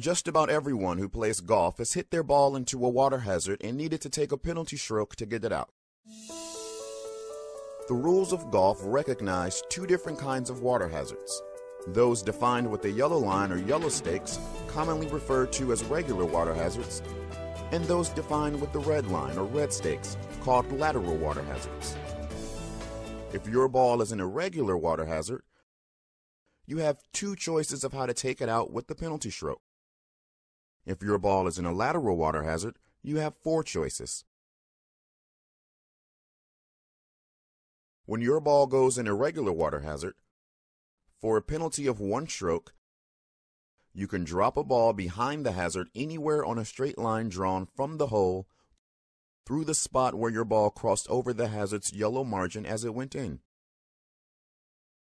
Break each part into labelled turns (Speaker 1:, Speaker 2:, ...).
Speaker 1: Just about everyone who plays golf has hit their ball into a water hazard and needed to take a penalty stroke to get it out. The rules of golf recognize two different kinds of water hazards. Those defined with a yellow line or yellow stakes, commonly referred to as regular water hazards, and those defined with the red line or red stakes, called lateral water hazards. If your ball is an irregular water hazard, you have two choices of how to take it out with the penalty stroke. If your ball is in a lateral water hazard, you have four choices. When your ball goes in a regular water hazard, for a penalty of one stroke, you can drop a ball behind the hazard anywhere on a straight line drawn from the hole through the spot where your ball crossed over the hazard's yellow margin as it went in.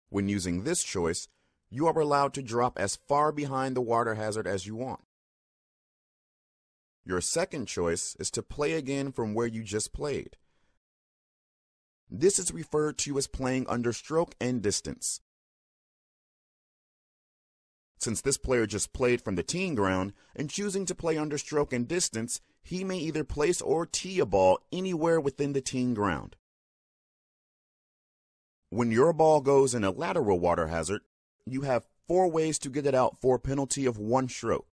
Speaker 1: When using this choice, you are allowed to drop as far behind the water hazard as you want. Your second choice is to play again from where you just played. This is referred to as playing under stroke and distance. Since this player just played from the teeing ground and choosing to play under stroke and distance, he may either place or tee a ball anywhere within the teeing ground. When your ball goes in a lateral water hazard, you have four ways to get it out for a penalty of one stroke.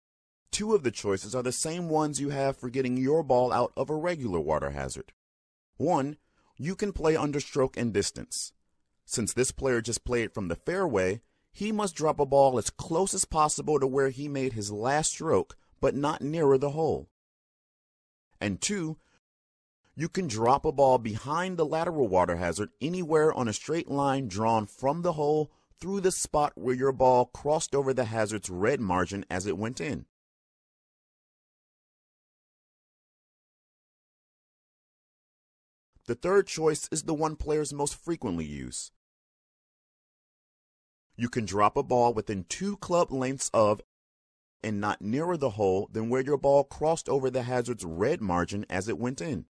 Speaker 1: Two of the choices are the same ones you have for getting your ball out of a regular water hazard. One, you can play under stroke and distance. Since this player just played from the fairway, he must drop a ball as close as possible to where he made his last stroke, but not nearer the hole. And two, you can drop a ball behind the lateral water hazard anywhere on a straight line drawn from the hole through the spot where your ball crossed over the hazard's red margin as it went in. The third choice is the one players most frequently use. You can drop a ball within 2 club lengths of and not nearer the hole than where your ball crossed over the hazard's red margin as it went in.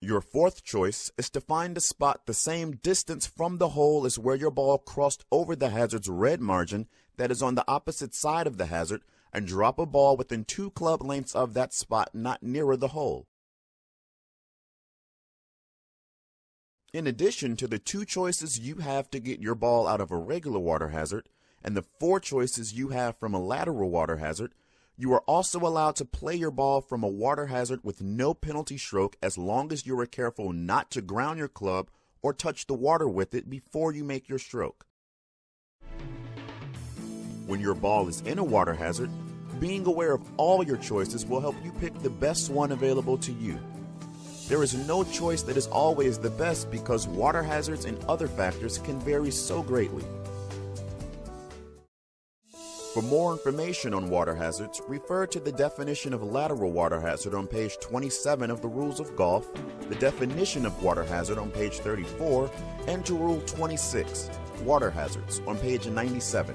Speaker 1: Your fourth choice is to find a spot the same distance from the hole as where your ball crossed over the hazard's red margin that is on the opposite side of the hazard and drop a ball within 2 club lengths of that spot not nearer the hole. In addition to the 2 choices you have to get your ball out of a regular water hazard and the 4 choices you have from a lateral water hazard, you are also allowed to play your ball from a water hazard with no penalty stroke as long as you are careful not to ground your club or touch the water with it before you make your stroke. When your ball is in a water hazard, being aware of all your choices will help you pick the best one available to you. There is no choice that is always the best because water hazards and other factors can vary so greatly. For more information on water hazards, refer to the definition of lateral water hazard on page 27 of the Rules of Golf, the definition of water hazard on page 34, and to Rule 26, Water Hazards, on page 97.